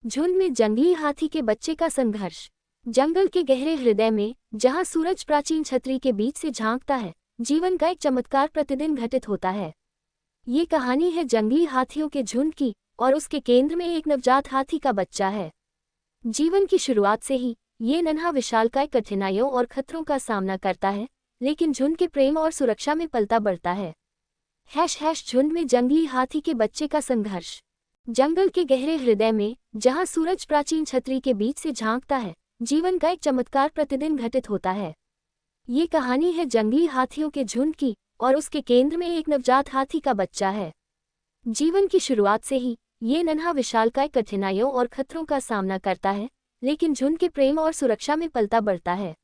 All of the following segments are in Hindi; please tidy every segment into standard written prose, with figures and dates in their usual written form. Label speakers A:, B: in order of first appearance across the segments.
A: झुंड में जंगली हाथी के बच्चे का संघर्ष। जंगल के गहरे हृदय में, जहां सूरज प्राचीन छतरी के बीच से झांकता है, जीवन का एक चमत्कार प्रतिदिन घटित होता है। ये कहानी है जंगली हाथियों के झुंड की, और उसके केंद्र में एक नवजात हाथी का बच्चा है। जीवन की शुरुआत से ही ये नन्हा विशालकाय कठिनाइयों और खतरों का सामना करता है, लेकिन झुंड के प्रेम और सुरक्षा में पलता बढ़ता है। झुंड में जंगली हाथी के बच्चे का संघर्ष। जंगल के गहरे हृदय में, जहां सूरज प्राचीन छतरी के बीच से झांकता है, जीवन का एक चमत्कार प्रतिदिन घटित होता है। ये कहानी है जंगली हाथियों के झुंड की, और उसके केंद्र में एक नवजात हाथी का बच्चा है। जीवन की शुरुआत से ही ये नन्हा विशालकाय कठिनाइयों और खतरों का सामना करता है, लेकिन झुंड के प्रेम और सुरक्षा में पलता बढ़ता है।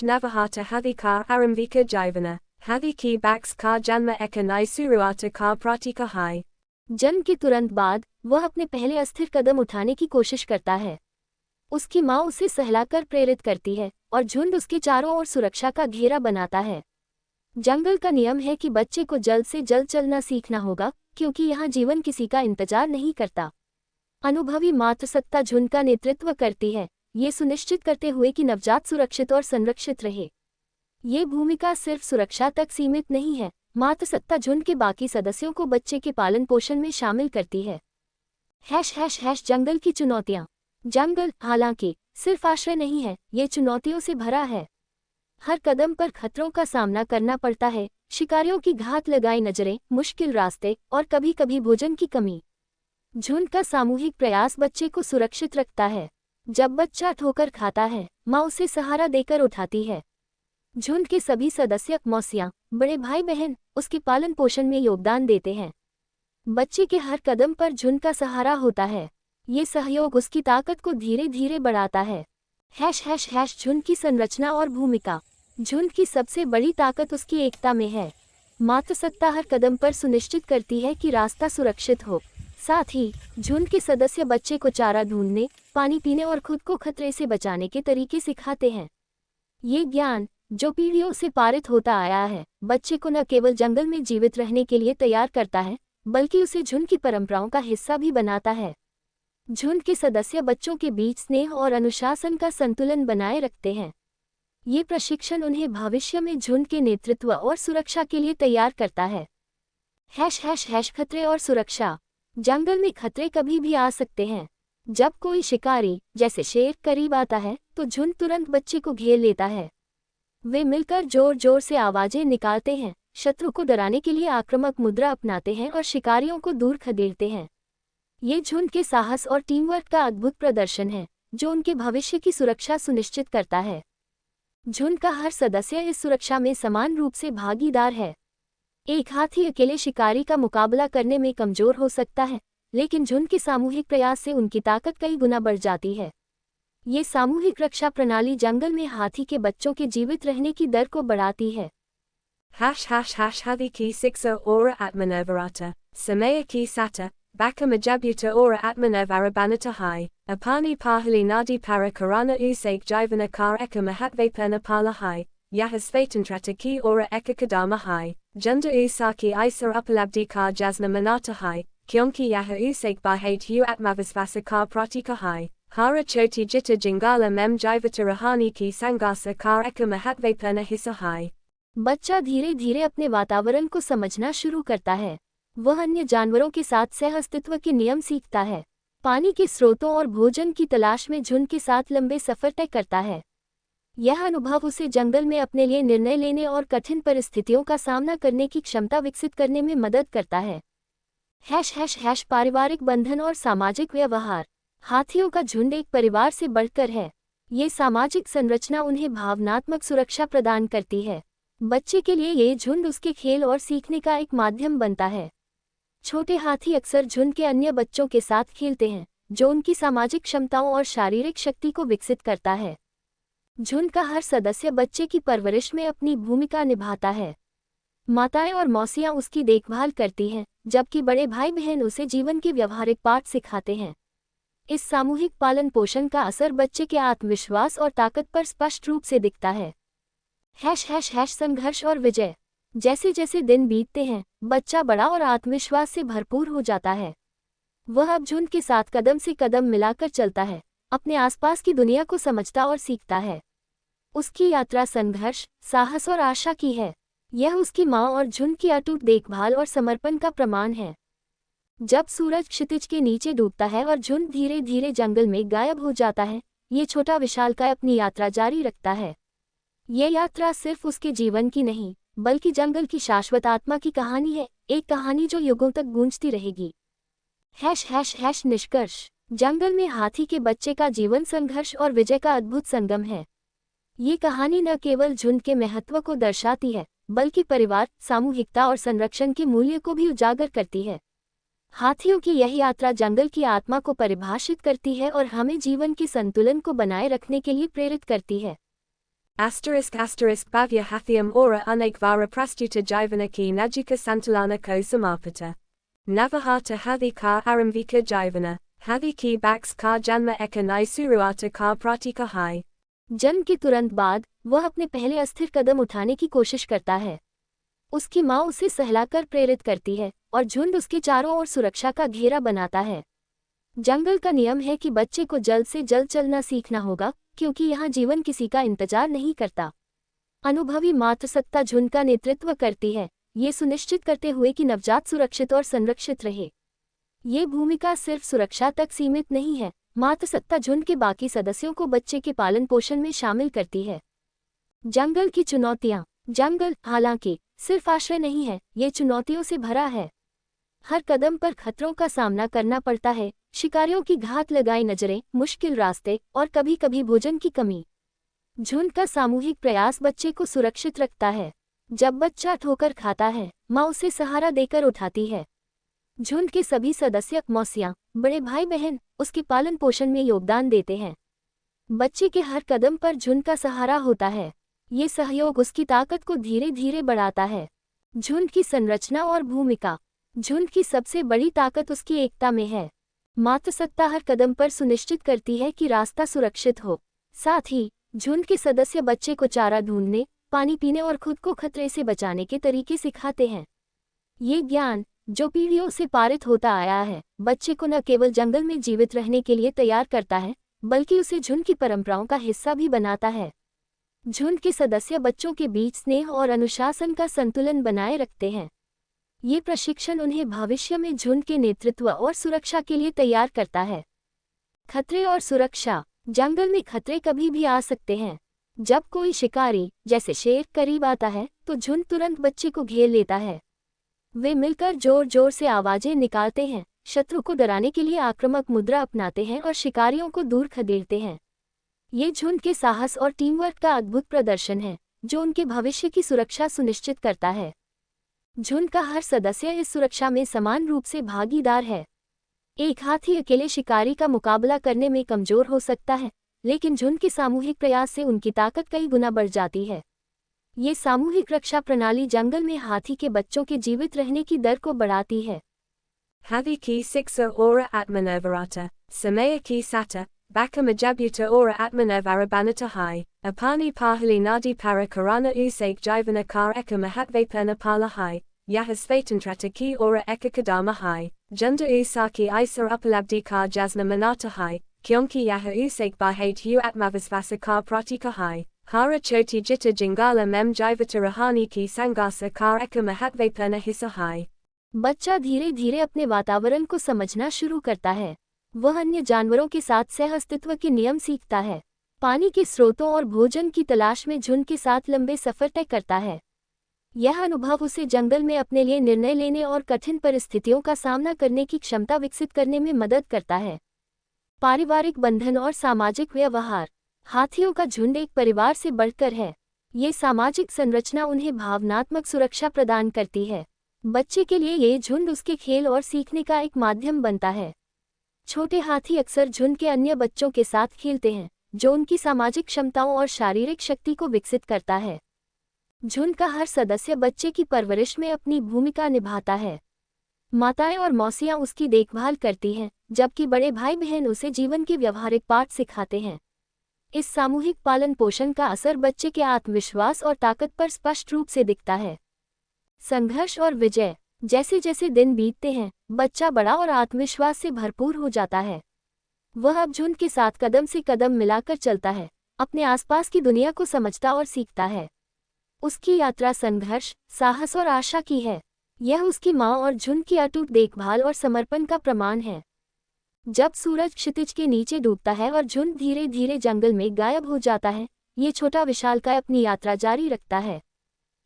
B: Navahata Hathi ka Aramvika Jivana, Hathi ki Baks ka Janma Eka Nai Suruata ka Pratika Hai।
A: जन्म के तुरंत बाद वह अपने पहले अस्थिर कदम उठाने की कोशिश करता है। उसकी माँ उसे सहलाकर प्रेरित करती है, और झुंड उसके चारों ओर सुरक्षा का घेरा बनाता है। जंगल का नियम है कि बच्चे को जल्द से जल्द चलना सीखना होगा, क्योंकि यहाँ जीवन किसी का इंतजार नहीं करता। अनुभवी मातृसत्ता झुंड का नेतृत्व करती है, ये सुनिश्चित करते हुए कि नवजात सुरक्षित और संरक्षित रहे। ये भूमिका सिर्फ सुरक्षा तक सीमित नहीं है, मातृसत्ता झुंड के बाकी सदस्यों को बच्चे के पालन पोषण में शामिल करती है। जंगल की चुनौतियाँ। जंगल, हालांकि, सिर्फ आश्रय नहीं है, ये चुनौतियों से भरा है। हर कदम पर खतरों का सामना करना पड़ता है, शिकारियों की घात लगाई नजरें, मुश्किल रास्ते, और कभी कभी भोजन की कमी। झुंड का सामूहिक प्रयास बच्चे को सुरक्षित रखता है। जब बच्चा ठोकर खाता है, माँ उसे सहारा देकर उठाती है। झुंड के सभी सदस्य, मौसियाँ, बड़े भाई बहन, उसके पालन पोषण में योगदान देते हैं। बच्चे के हर कदम पर झुंड का सहारा होता है। ये सहयोग उसकी ताकत को धीरे धीरे बढ़ाता है। झुंड की संरचना और भूमिका। झुंड की सबसे बड़ी ताकत उसकी एकता में है। मातृसत्ता हर कदम पर सुनिश्चित करती है कि रास्ता सुरक्षित हो। साथ ही झुंड के सदस्य बच्चे को चारा ढूंढने, पानी पीने और खुद को खतरे से बचाने के तरीके सिखाते हैं। ये ज्ञान, जो पीढ़ियों से पारित होता आया है, बच्चे को न केवल जंगल में जीवित रहने के लिए तैयार करता है, बल्कि उसे झुंड की परंपराओं का हिस्सा भी बनाता है। झुंड के सदस्य बच्चों के बीच स्नेह और अनुशासन का संतुलन बनाए रखते हैं। ये प्रशिक्षण उन्हें भविष्य में झुंड के नेतृत्व और सुरक्षा के लिए तैयार करता है। खतरे और सुरक्षा। जंगल में खतरे कभी भी आ सकते हैं। जब कोई शिकारी, जैसे शेर, करीब आता है, तो झुंड तुरंत बच्चे को घेर लेता है। वे मिलकर जोर जोर से आवाजें निकालते हैं, शत्रु को डराने के लिए आक्रामक मुद्रा अपनाते हैं और शिकारियों को दूर खदेड़ते हैं। ये झुंड के साहस और टीमवर्क का अद्भुत प्रदर्शन है, जो उनके भविष्य की सुरक्षा सुनिश्चित करता है। झुंड का हर सदस्य इस सुरक्षा में समान रूप से भागीदार है। एक हाथी अकेले शिकारी का मुकाबला करने में कमजोर हो सकता है, लेकिन झुंड के सामूहिक प्रयास से उनकी ताकत कई गुना बढ़ जाती है। ये सामूहिक रक्षा प्रणाली जंगल में हाथी के बच्चों के जीवित रहने की दर को बढ़ाती है।
B: Hathi ki Siksa ora Atmanevarata, Samaya ki Sata, Baka Majabuta ora Atmanevarabanata hai, Apani Pahali Nadi Para Karana Usake Jivana Kar Eka Mahatvapana Pala hai, Yahasvatantrata ki ora Eka Kadama hai, Junda Usaki Isa Upalabdi Kar Jasna Manata hai, Kyonki Yaha Usake Bahate Hu Atmavasvasa Kar Pratika hai, Hara Choti Jita Jingala Mem Jivata Rahani ki Sangasa Kar Eka Mahatvapana Hisa hai।
A: बच्चा धीरे धीरे अपने वातावरण को समझना शुरू करता है। वह अन्य जानवरों के साथ सहअस्तित्व के नियम सीखता है। पानी के स्रोतों और भोजन की तलाश में झुंड के साथ लंबे सफर तय करता है। यह अनुभव उसे जंगल में अपने लिए निर्णय लेने और कठिन परिस्थितियों का सामना करने की क्षमता विकसित करने में मदद करता है। पारिवारिक बंधन और सामाजिक व्यवहार। हाथियों का झुंड एक परिवार से बढ़कर है। ये सामाजिक संरचना उन्हें भावनात्मक सुरक्षा प्रदान करती है। बच्चे के लिए ये झुंड उसके खेल और सीखने का एक माध्यम बनता है। छोटे हाथी अक्सर झुंड के अन्य बच्चों के साथ खेलते हैं, जो उनकी सामाजिक क्षमताओं और शारीरिक शक्ति को विकसित करता है। झुंड का हर सदस्य बच्चे की परवरिश में अपनी भूमिका निभाता है। माताएं और मौसियां उसकी देखभाल करती हैं, जबकि बड़े भाई बहन उसे जीवन के व्यवहारिक पाठ सिखाते हैं। इस सामूहिक पालन पोषण का असर बच्चे के आत्मविश्वास और ताकत पर स्पष्ट रूप से दिखता है। संघर्ष और विजय। जैसे जैसे दिन बीतते हैं, बच्चा बड़ा और आत्मविश्वास से भरपूर हो जाता है। वह अब झुंड के साथ कदम से कदम मिलाकर चलता है, अपने आसपास की दुनिया को समझता और सीखता है। उसकी यात्रा संघर्ष, साहस और आशा की है। यह उसकी माँ और झुंड की अटूट देखभाल और समर्पण का प्रमाण है। जब सूरज क्षितिज के नीचे डूबता है और झुंड धीरे धीरे जंगल में गायब हो जाता है, ये छोटा विशालकाय अपनी यात्रा जारी रखता है। ये यात्रा सिर्फ उसके जीवन की नहीं, बल्कि जंगल की शाश्वत आत्मा की कहानी है, एक कहानी जो युगों तक गूंजती रहेगी। निष्कर्ष। जंगल में हाथी के बच्चे का जीवन संघर्ष और विजय का अद्भुत संगम है। ये कहानी न केवल झुंड के महत्व को दर्शाती है, बल्कि परिवार, सामूहिकता और संरक्षण के मूल्य को भी उजागर करती है। हाथियों की यह यात्रा जंगल की आत्मा को परिभाषित करती है और हमें जीवन के संतुलन को बनाए रखने के लिए प्रेरित करती है।
B: Bavya Hathiam ora Anekvara Prastuta Jivanaki Najika Santulana ko Samapata. Navahata Hathi ka Aramvika Jivana, Hathi ki Baks ka Janma Eka Nai Suruata ka Pratika Hai.
A: जन्म के तुरंत बाद वह अपने पहले अस्थिर कदम उठाने की कोशिश करता है। उसकी माँ उसे सहलाकर प्रेरित करती है और झुंड उसके चारों ओर सुरक्षा का घेरा बनाता है। जंगल का नियम है कि बच्चे को जल्द से जल्द चलना सीखना होगा, क्योंकि यहाँ जीवन किसी का इंतजार नहीं करता। अनुभवी मातृसत्ता झुंड का नेतृत्व करती है, ये सुनिश्चित करते हुए कि नवजात सुरक्षित और संरक्षित रहे। ये भूमिका सिर्फ सुरक्षा तक सीमित नहीं है, मातृसत्ता झुंड के बाकी सदस्यों को बच्चे के पालन पोषण में शामिल करती है। जंगल की चुनौतियाँ। जंगल, हालांकि, सिर्फ आश्रय नहीं है, ये चुनौतियों से भरा है। हर कदम पर खतरों का सामना करना पड़ता है, शिकारियों की घात लगाई नजरें, मुश्किल रास्ते और कभी कभी भोजन की कमी। झुंड का सामूहिक प्रयास बच्चे को सुरक्षित रखता है। जब बच्चा ठोकर खाता है, माँ उसे सहारा देकर उठाती है। झुंड के सभी सदस्य, मौसियाँ, बड़े भाई बहन, उसके पालन पोषण में योगदान देते हैं। बच्चे के हर कदम पर झुंड का सहारा होता है। ये सहयोग उसकी ताकत को धीरे धीरे बढ़ाता है। झुंड की संरचना और भूमिका। झुंड की सबसे बड़ी ताकत उसकी एकता में है। मातृसत्ता हर कदम पर सुनिश्चित करती है कि रास्ता सुरक्षित हो। साथ ही झुंड के सदस्य बच्चे को चारा ढूंढने, पानी पीने और खुद को खतरे से बचाने के तरीके सिखाते हैं। ये ज्ञान, जो पीढ़ियों से पारित होता आया है, बच्चे को न केवल जंगल में जीवित रहने के लिए तैयार करता है, बल्कि उसे झुंड की परंपराओं का हिस्सा भी बनाता है। झुंड के सदस्य बच्चों के बीच स्नेह और अनुशासन का संतुलन बनाए रखते हैं। ये प्रशिक्षण उन्हें भविष्य में झुंड के नेतृत्व और सुरक्षा के लिए तैयार करता है। खतरे और सुरक्षा। जंगल में खतरे कभी भी आ सकते हैं। जब कोई शिकारी, जैसे शेर, करीब आता है, तो झुंड तुरंत बच्चे को घेर लेता है। वे मिलकर जोर जोर से आवाजें निकालते हैं, शत्रु को डराने के लिए आक्रामक मुद्रा अपनाते हैं और शिकारियों को दूर खदेड़ते हैं। ये झुंड के साहस और टीमवर्क का अद्भुत प्रदर्शन है, जो उनके भविष्य की सुरक्षा सुनिश्चित करता है। झुंड का हर सदस्य इस सुरक्षा में समान रूप से भागीदार है। एक हाथी अकेले शिकारी का मुकाबला करने में कमजोर हो सकता है, लेकिन झुंड के सामूहिक प्रयास से उनकी ताकत कई गुना बढ़ जाती है। ये सामूहिक रक्षा प्रणाली जंगल में हाथी के बच्चों के जीवित रहने की दर को बढ़ाती है।
B: Hathi ki siksa ora atmanevarata, samaya ki sata, baka majabuta ora atmanevarabhanata hai, apani pahali nadi para karana usake jivana kar eka mahatvapana pala hai, yahasvatantrata ki ora eka kadama hai, junda usaki isa upalabdi kar jasna manata hai, kyonki yaha usake bahate hu atmavasvasa kar pratika hai. Hara choti jita jingala mem jivata rahani ki sangasa kar eka mahatvapana hisa hai.
A: बच्चा धीरे धीरे अपने वातावरण को समझना शुरू करता है। वह अन्य जानवरों के साथ सहअस्तित्व के नियम सीखता है। पानी के स्रोतों और भोजन की तलाश में झुंड के साथ लंबे सफर तय करता है। यह अनुभव उसे जंगल में अपने लिए निर्णय लेने और कठिन परिस्थितियों का सामना करने की क्षमता विकसित करने में मदद करता है। पारिवारिक बंधन और सामाजिक व्यवहार। हाथियों का झुंड एक परिवार से बढ़कर है। ये सामाजिक संरचना उन्हें भावनात्मक सुरक्षा प्रदान करती है। बच्चे के लिए ये झुंड उसके खेल और सीखने का एक माध्यम बनता है। छोटे हाथी अक्सर झुंड के अन्य बच्चों के साथ खेलते हैं, जो उनकी सामाजिक क्षमताओं और शारीरिक शक्ति को विकसित करता है। झुंड का हर सदस्य बच्चे की परवरिश में अपनी भूमिका निभाता है। माताएं और मौसियां उसकी देखभाल करती हैं, जबकि बड़े भाई बहन उसे जीवन के व्यवहारिक पाठ सिखाते हैं। इस सामूहिक पालन पोषण का असर बच्चे के आत्मविश्वास और ताकत पर स्पष्ट रूप से दिखता है। संघर्ष और विजय। जैसे जैसे दिन बीतते हैं, बच्चा बड़ा और आत्मविश्वास से भरपूर हो जाता है। वह अब झुंड के साथ कदम से कदम मिलाकर चलता है, अपने आसपास की दुनिया को समझता और सीखता है। उसकी यात्रा संघर्ष, साहस और आशा की है। यह उसकी माँ और झुंड की अटूट देखभाल और समर्पण का प्रमाण है। जब सूरज क्षितिज के नीचे डूबता है और झुंड धीरे धीरे जंगल में गायब हो जाता है, ये छोटा विशालकाय अपनी यात्रा जारी रखता है।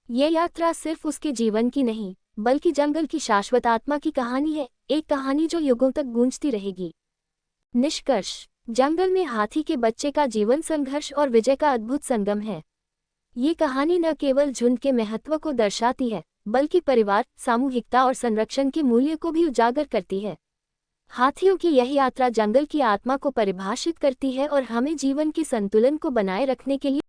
A: ये यात्रा सिर्फ उसके जीवन की नहीं, बल्कि जंगल की शाश्वत आत्मा की कहानी है, एक कहानी जो युगों तक गूंजती रहेगी। निष्कर्ष: जंगल में हाथी के बच्चे का जीवन संघर्ष और विजय का अद्भुत संगम है। ये कहानी न केवल झुंड के महत्व को दर्शाती है, बल्कि परिवार, सामूहिकता और संरक्षण के मूल्य को भी उजागर करती है। हाथियों की यह यात्रा जंगल की आत्मा को परिभाषित करती है और हमें जीवन के संतुलन को बनाए रखने के लिए